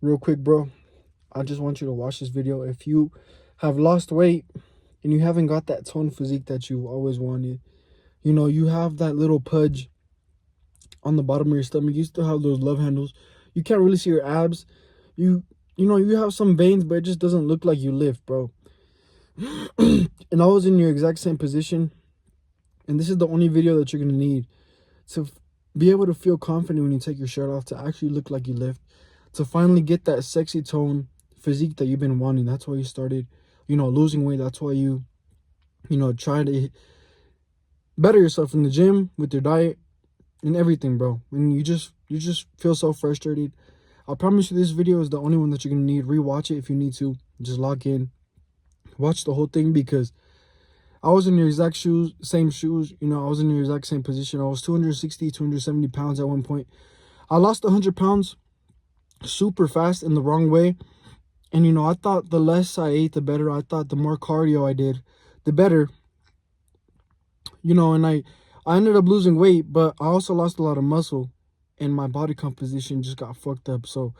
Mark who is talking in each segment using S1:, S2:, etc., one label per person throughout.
S1: Real quick, bro, I just want you to watch this video. If you have lost weight and you haven't got that toned physique that you always wanted, you have that little pudge on the bottom of your stomach. You still have those love handles. You can't really see your abs. You you have some veins, but it just doesn't look like you lift, bro. And I was in your exact same position. And this is the only video that you're gonna need to be able to feel confident when you take your shirt off, to actually look like you lift, to finally get that sexy tone physique that you've been wanting. That's why you started, losing weight. That's why you try to better yourself in the gym with your diet and everything, bro. And you just feel so frustrated. I promise you, this video is the only one that you're gonna need. Rewatch it if you need to. Just log in, watch the whole thing, because I was in your exact same shoes. I was in your exact same position. I was 260, 270 pounds at one point. I lost 100 pounds super fast in the wrong way. And, I thought the less I ate, the better. I thought the more cardio I did, the better. And I ended up losing weight, but I also lost a lot of muscle, and my body composition just got fucked up. So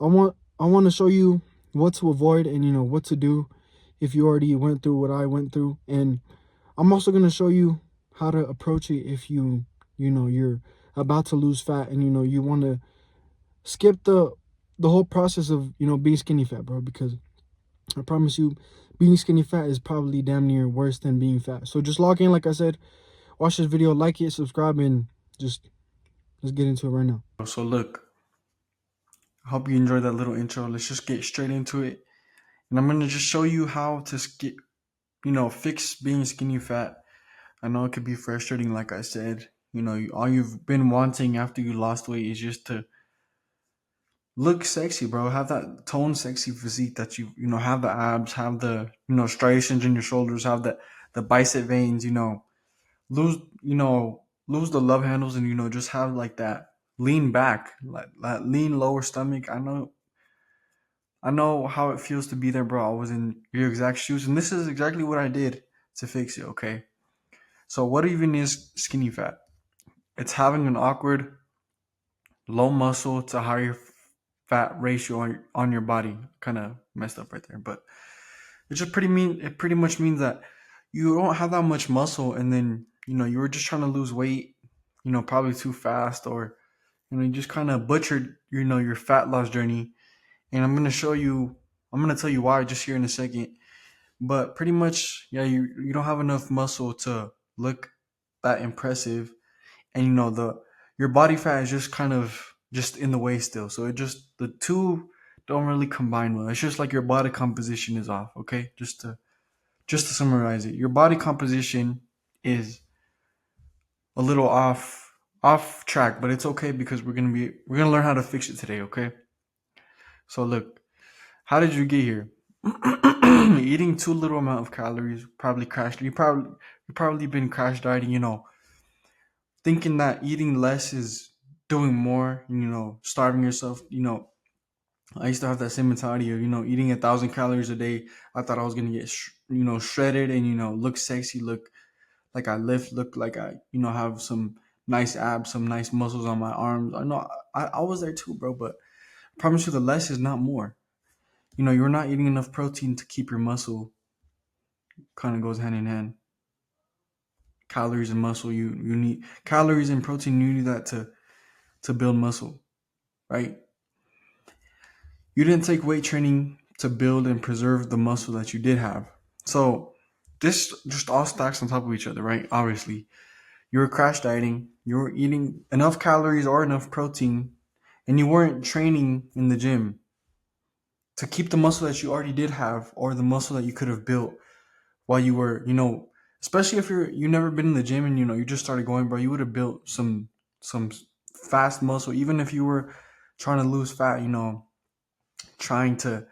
S1: I want to show you what to avoid, and, what to do if you already went through what I went through. And I'm also going to show you how to approach it if you're about to lose fat, and you want to skip the whole process of being skinny fat, bro, because I promise you, being skinny fat is probably damn near worse than being fat. So just log in, like I said, watch this video, like it, subscribe, and just let's get into it right now.
S2: So look, I hope you enjoyed that little intro. Let's just get straight into it. And I'm gonna just show you how to fix being skinny fat. I know it could be frustrating, like I said. All you've been wanting after you lost weight is just to look sexy, bro. Have that tone sexy physique that have the abs, have the, striations in your shoulders, have the bicep veins, lose, lose the love handles, and, just have like that lean back, like that lean lower stomach. I know how it feels to be there, bro. I was in your exact shoes, and this is exactly what I did to fix it, okay? So, what even is skinny fat? It's having an awkward, low muscle to higher fat ratio on your body. Kind of messed up right there, but it pretty much means that you don't have that much muscle, and then you were just trying to lose weight, probably too fast, or you just kind of butchered your fat loss journey. And I'm gonna tell you why just here in a second. But pretty much, yeah, you don't have enough muscle to look that impressive, and the your body fat is just kind of just in the way still. So the two don't really combine well. It's just like your body composition is off. Okay, just to summarize it, your body composition is a little off track, but it's okay because we're gonna learn how to fix it today. Okay, so look, how did you get here? Eating too little amount of calories probably crashed. You probably been crash dieting, thinking that eating less is doing more, starving yourself. I used to have that same mentality of, eating 1,000 calories a day. I thought I was gonna get shredded and look sexy, look like I lift, look like I have some nice abs, some nice muscles on my arms. I know I was there too, bro, but I promise you the less is not more. You're not eating enough protein to keep your muscle. Kind of goes hand in hand. Calories and muscle, you need calories and protein. You need that to build muscle, right? You didn't take weight training to build and preserve the muscle that you did have. So this just all stacks on top of each other, right? Obviously, you were crash dieting, you were eating enough calories or enough protein, and you weren't training in the gym to keep the muscle that you already did have, or the muscle that you could have built while you were, especially if you never been in the gym, and you just started going, bro. You would have built some fast muscle, even if you were trying to lose fat, trying to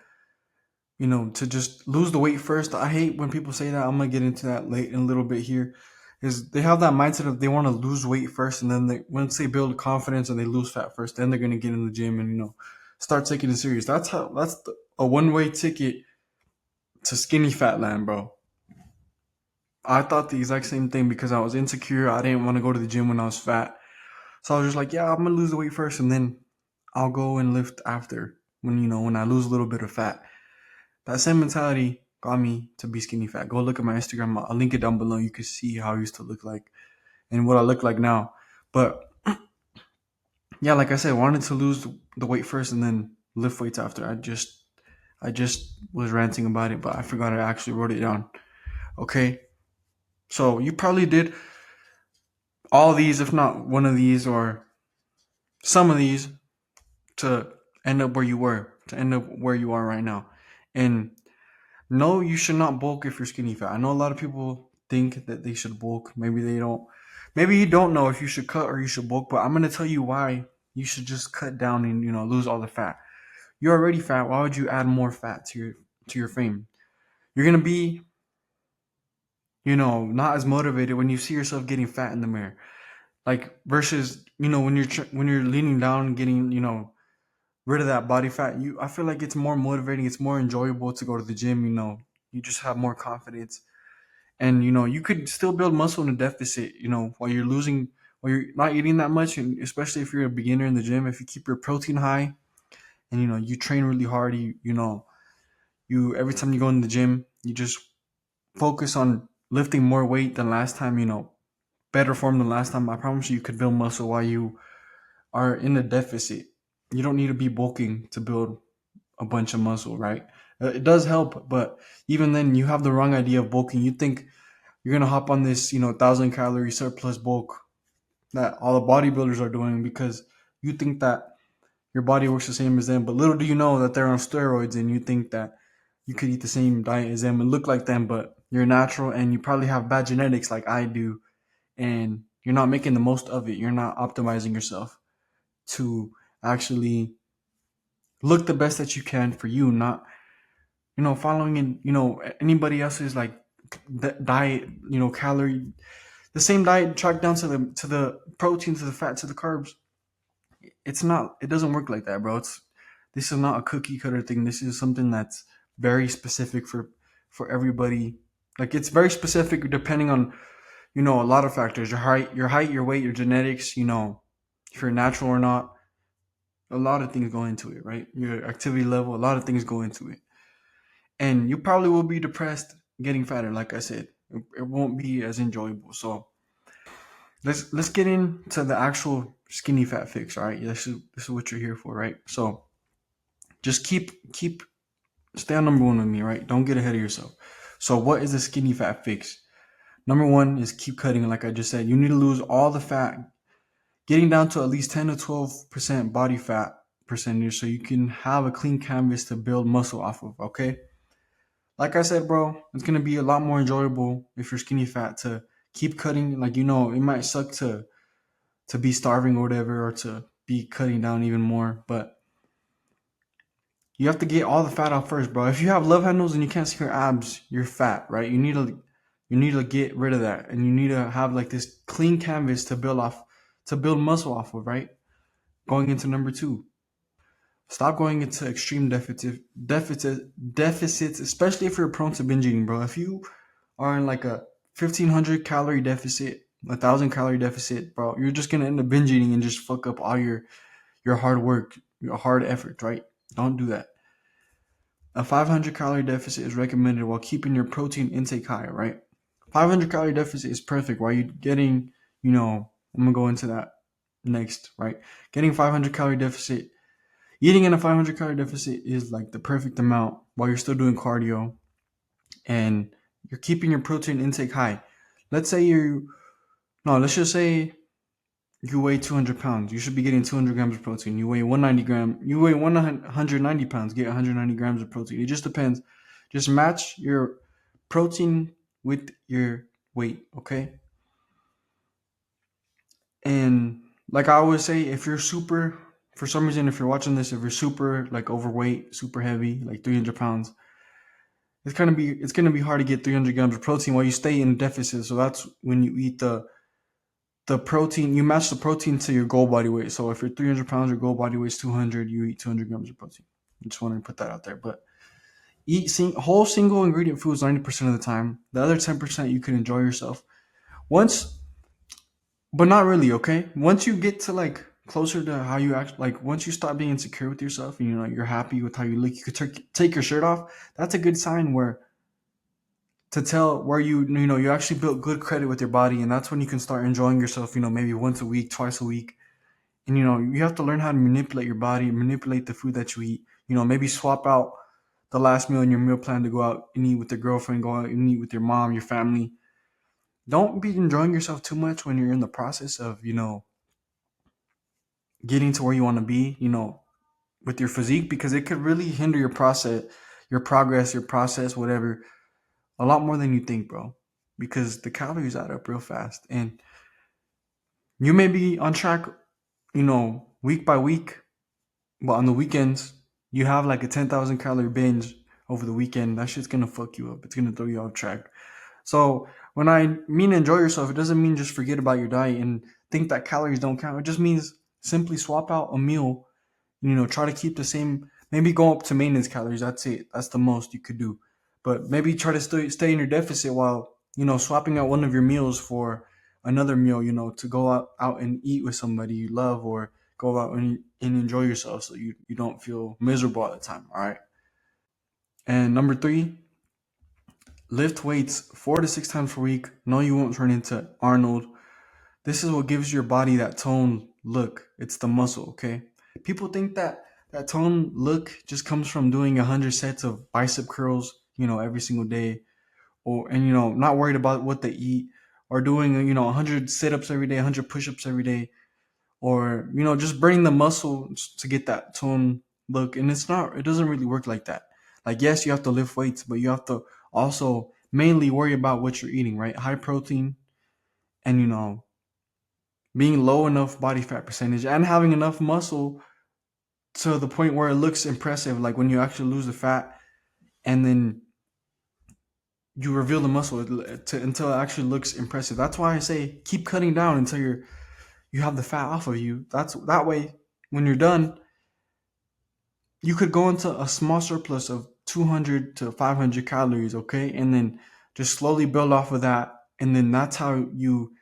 S2: just lose the weight first. I hate when people say that. I'm gonna get into that late in a little bit here. Is they have that mindset of they want to lose weight first, and then once they build confidence and they lose fat first, then they're gonna get in the gym and start taking it serious. That's a one-way ticket to skinny fat land, bro. I thought the exact same thing because I was insecure. I didn't want to go to the gym when I was fat, so I was just like, yeah, I'm gonna lose the weight first, and then I'll go and lift after. when I lose a little bit of fat. That same mentality got me to be skinny fat. Go look at my Instagram. I'll link it down below. You can see how I used to look like and what I look like now. But yeah, like I said, wanted to lose the weight first and then lift weights after. I just was ranting about it, but I forgot I actually wrote it down. Okay. So you probably did all these, if not one of these or some of these, to end up where you were, to end up where you are right now. And no, you should not bulk if you're skinny fat. I know a lot of people think that they should bulk. Maybe they don't. Maybe you don't know if you should cut or you should bulk, but I'm gonna tell you why you should just cut down and lose all the fat. You're already fat. Why would you add more fat to your frame? You're gonna be not as motivated when you see yourself getting fat in the mirror. Like versus when you're leaning down and getting rid of that body fat. I feel like it's more motivating. It's more enjoyable to go to the gym. You just have more confidence, and you could still build muscle in a deficit. While you're losing, while you're not eating that much, and especially if you're a beginner in the gym, if you keep your protein high and you train really hard, you every time you go in the gym, you just focus on lifting more weight than last time. Better form than last time. I promise you could build muscle while you are in a deficit. You don't need to be bulking to build a bunch of muscle, right? It does help, but even then, you have the wrong idea of bulking. You think you're gonna hop on this, 1,000 calorie surplus bulk that all the bodybuilders are doing because you think that your body works the same as them. But little do you know that they're on steroids, and you think that you could eat the same diet as them and look like them, but you're natural and you probably have bad genetics like I do, and you're not making the most of it. You're not optimizing yourself to actually look the best that you can for you, not following in anybody else's like diet, calorie, the same diet tracked down to the protein, to the fat, to the carbs. It doesn't work like that, bro. This is not a cookie cutter thing. This is something that's very specific for everybody. Like it's very specific depending on a lot of factors: your weight, your genetics, if you're natural or not. A lot of things go into it, right? Your activity level, a lot of things go into it. And you probably will be depressed getting fatter, like I said. It won't be as enjoyable. So let's get into the actual skinny fat fix, all right? This is what you're here for, right? So just keep stay on number one with me, right? Don't get ahead of yourself. So what is the skinny fat fix? Number one is keep cutting, like I just said. You need to lose all the fat, getting down to at least 10 to 12% body fat percentage so you can have a clean canvas to build muscle off of, okay? Like I said, bro, it's gonna be a lot more enjoyable if you're skinny fat to keep cutting. Like it might suck to be starving or whatever, or to be cutting down even more, but you have to get all the fat out first, bro. If you have love handles and you can't see your abs, you're fat, right? You need to get rid of that, and you need to have like this clean canvas to build muscle off of, right? Going into number two, stop going into extreme deficits, especially if you're prone to binge eating, bro. If you are in like a 1,500 calorie deficit, 1,000 calorie deficit, bro, you're just gonna end up binge eating and just fuck up all your hard work, your hard effort, right? Don't do that. A 500 calorie deficit is recommended while keeping your protein intake high, right? 500 calorie deficit is perfect while you're getting, I'm gonna go into that next, right? Getting 500 calorie deficit, eating in a 500 calorie deficit is like the perfect amount while you're still doing cardio and you're keeping your protein intake high. Let's say let's just say you weigh 200 pounds. You should be getting 200 grams of protein. You weigh 190 pounds, get 190 grams of protein. It just depends. Just match your protein with your weight, okay? And like I always say, if you're super, for some reason, if you're watching this, if you're super like overweight, super heavy, like 300 pounds, it's gonna be hard to get 300 grams of protein while you stay in deficit. So that's when you eat the protein. You match the protein to your goal body weight. So if you're 300 pounds, your goal body weight is 200. You eat 200 grams of protein. I just wanted to put that out there. But eat whole single ingredient foods 90% of the time. The other 10% you can enjoy yourself. Once, but not really. Okay. Once you get to like closer to how you act. Like once you stop being insecure with yourself and you're happy with how you look, you could take your shirt off. That's a good sign where to tell where you actually built good credit with your body, and that's when you can start enjoying yourself. Maybe once a week, twice a week, and you have to learn how to manipulate your body, manipulate the food that you eat. Maybe swap out the last meal in your meal plan to go out and eat with your girlfriend, go out and eat with your mom, your family. Don't be enjoying yourself too much when you're in the process of getting to where you want to be. With your physique, because it could really hinder your process, your progress, your process, whatever, a lot more than you think, bro. Because the calories add up real fast, and you may be on track, week by week, but on the weekends you have like a 10,000 calorie binge over the weekend. That shit's gonna fuck you up. It's gonna throw you off track. So when I mean enjoy yourself, it doesn't mean just forget about your diet and think that calories don't count. It just means simply swap out a meal. Try to keep the same. Maybe go up to maintenance calories. That's it. That's the most you could do. But maybe try to stay in your deficit while swapping out one of your meals for another meal. To go out and eat with somebody you love, or go out and enjoy yourself, so you don't feel miserable all the time. All right. And number 3, lift weights 4 to 6 times per week. No, you won't turn into Arnold. This is what gives your body that toned look. It's the muscle, okay? People think that toned look just comes from doing 100 sets of bicep curls, every single day, and not worried about what they eat, or doing 100 sit-ups every day, 100 push-ups every day, or just burning the muscle to get that toned look. And it doesn't really work like that. Like, yes, you have to lift weights, but you have to also mainly worry about what you're eating, right? High protein, and being low enough body fat percentage, and having enough muscle to the point where it looks impressive. Like when you actually lose the fat and then you reveal the muscle until it actually looks impressive. That's why I say keep cutting down until you have the fat off of you. That way when you're done, you could go into a small surplus of 200 to 500 calories, okay? And then just slowly build off of that. And then that's how you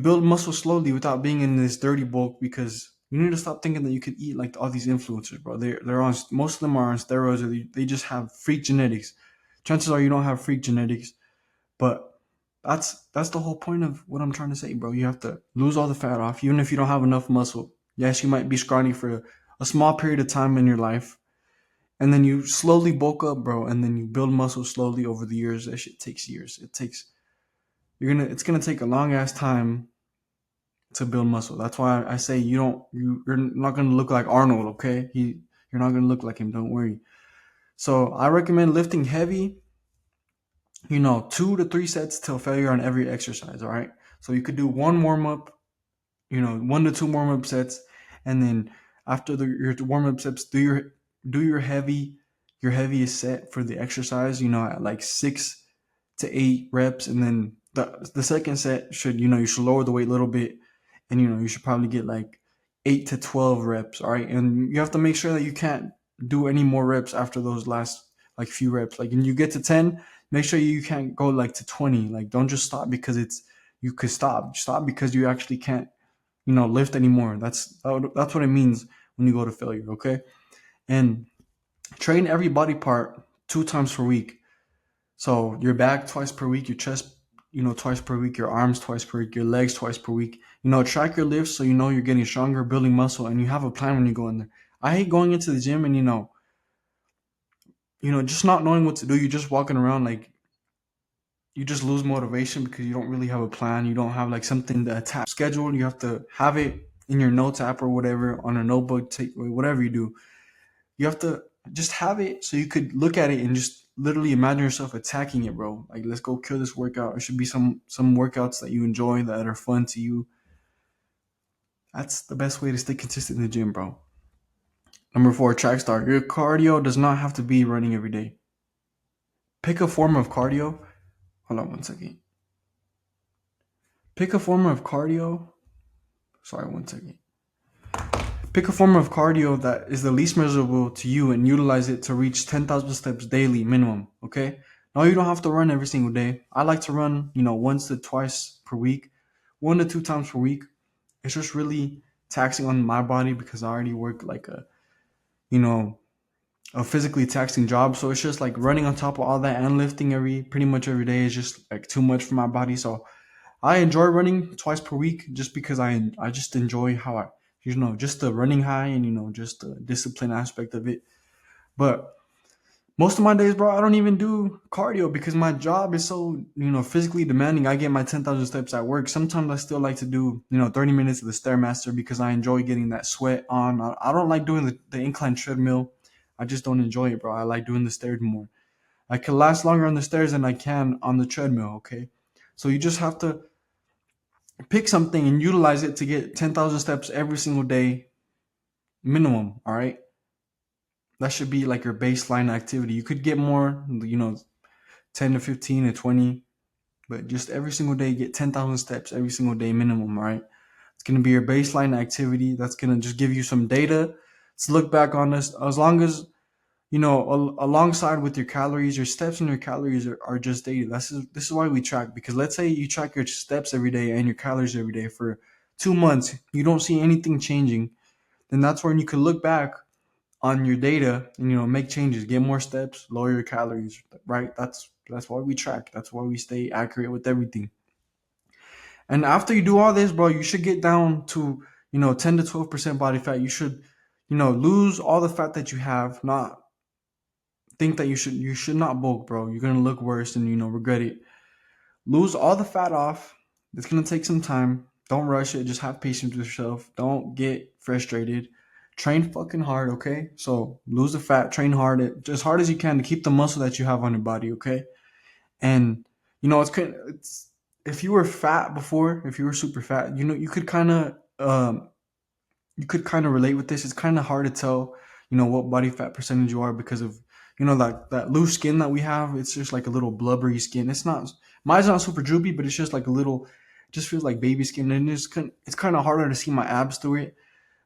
S2: build muscle slowly without being in this dirty bulk, because you need to stop thinking that you could eat like all these influencers, bro. They're on, most of them are on steroids, or they just have freak genetics. Chances are you don't have freak genetics, but that's the whole point of what I'm trying to say, bro. You have to lose all the fat off, even if you don't have enough muscle. Yes, you might be scrawny for a small period of time in your life, and then you slowly bulk up, bro, and then you build muscle slowly over the years. That shit takes years. It's gonna take a long ass time to build muscle. That's why I say you're not gonna look like Arnold, okay? You're not gonna look like him. Don't worry. So I recommend lifting heavy. 2 to 3 sets till failure on every exercise. All right. So you could do one warm up, 1 to 2 warm up sets, and then after your warm up sets, do your heaviest set for the exercise. At like 6 to 8 reps, and then the second set you should lower the weight a little bit, and you should probably get like 8 to 12 reps. All right, and you have to make sure that you can't do any more reps after those last like few reps. Like, when you get to 10, make sure you can't go like to 20. Like, don't just stop because you could stop because you actually can't lift anymore. That's what it means when you go to failure. Okay. And train every body part 2 times per week. So your back twice per week, your chest, twice per week, your arms twice per week, your legs twice per week. Track your lifts so you're getting stronger, building muscle, and you have a plan when you go in there. I hate going into the gym and just not knowing what to do. You're just walking around, like, you just lose motivation because you don't really have a plan. You don't have like something to attach schedule. You have to have it in your notes app or whatever, on a notebook, whatever you do. You have to just have it so you could look at it and just literally imagine yourself attacking it, bro. Like, let's go kill this workout. It should be some workouts that you enjoy, that are fun to you. That's the best way to stay consistent in the gym, bro. Number 4, track star. Your cardio does not have to be running every day. Pick a form of cardio. Hold on one second. Pick a form of cardio. Sorry, one second. Pick a form of cardio that is the least miserable to you and utilize it to reach 10,000 steps daily minimum, okay? No, you don't have to run every single day. I like to run, once to twice per week, 1 to 2 times per week. It's just really taxing on my body because I already work like you know, a physically taxing job. So it's just like running on top of all that and lifting pretty much every day is just like too much for my body. So I enjoy running twice per week just because I just enjoy how just the running high and just the discipline aspect of it. But most of my days, bro, I don't even do cardio because my job is so, physically demanding. I get my 10,000 steps at work. Sometimes I still like to do, 30 minutes of the Stairmaster because I enjoy getting that sweat on. I don't like doing the incline treadmill. I just don't enjoy it, bro. I like doing the stairs more. I can last longer on the stairs than I can on the treadmill, okay? So you just have to pick something and utilize it to get 10,000 steps every single day minimum, all right? That should be like your baseline activity. You could get more, 10 to 15 to 20, but just every single day get 10,000 steps every single day minimum, all right? It's going to be your baseline activity. That's going to just give you some data to look back on this. As long as, alongside with your calories, your steps and your calories are just data. This is why we track, because let's say you track your steps every day and your calories every day for 2 months, you don't see anything changing, then that's when you can look back on your data and make changes, get more steps, lower your calories, right? That's why we track. That's why we stay accurate with everything. And after you do all this, bro, you should get down to 10 to 12% body fat. You should lose all the fat that you have. Not think that you should not bulk, bro. You're gonna look worse and regret it. Lose all the fat off. It's gonna take some time. Don't rush it. Just have patience with yourself. Don't get frustrated. Train fucking hard, okay? So lose the fat, train hard, as hard as you can to keep the muscle that you have on your body, okay? And it's if you were fat before, if you were super fat, you could kind of relate with this. It's kind of hard to tell, what body fat percentage you are because of, that loose skin that we have. It's just like a little blubbery skin. Mine's not super droopy, but it's just like a little, it just feels like baby skin. And it's kind of harder to see my abs through it.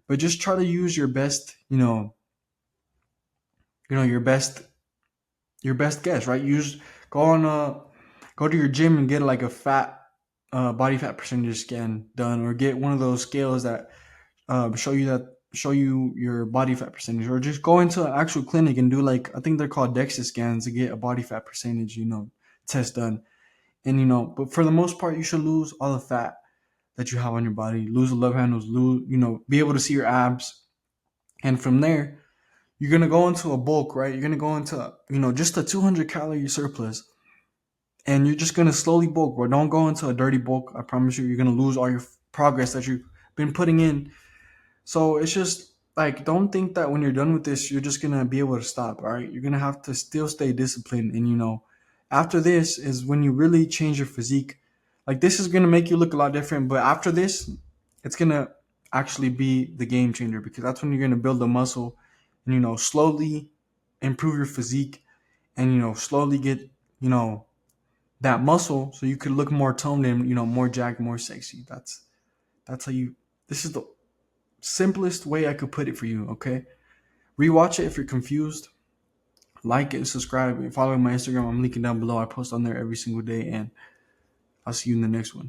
S2: But just try to use your best, your best guess, right? Go on, go to your gym and get like a body fat percentage scan done, or get one of those scales that show you your body fat percentage, or just go into an actual clinic and do, like, I think they're called DEXA scans, to get a body fat percentage test done. And but for the most part, you should lose all the fat that you have on your body, lose the love handles, be able to see your abs. And from there, you're gonna go into a bulk, right? You're gonna go into just a 200 calorie surplus, and you're just gonna slowly bulk, bro. Don't go into a dirty bulk. I promise you, you're gonna lose all your progress that you've been putting in. So it's just like, don't think that when you're done with this, you're just gonna be able to stop. All right, you're gonna have to still stay disciplined, and after this is when you really change your physique. Like, this is gonna make you look a lot different, but after this, it's gonna actually be the game changer, because that's when you're gonna build the muscle and slowly improve your physique, and slowly get that muscle so you could look more toned and more jacked, more sexy. That's how you. This is the simplest way I could put it for you. Okay, rewatch it if you're confused. Like it, subscribe, and follow my Instagram. I'm linking down below. I post on there every single day, and I'll see you in the next one.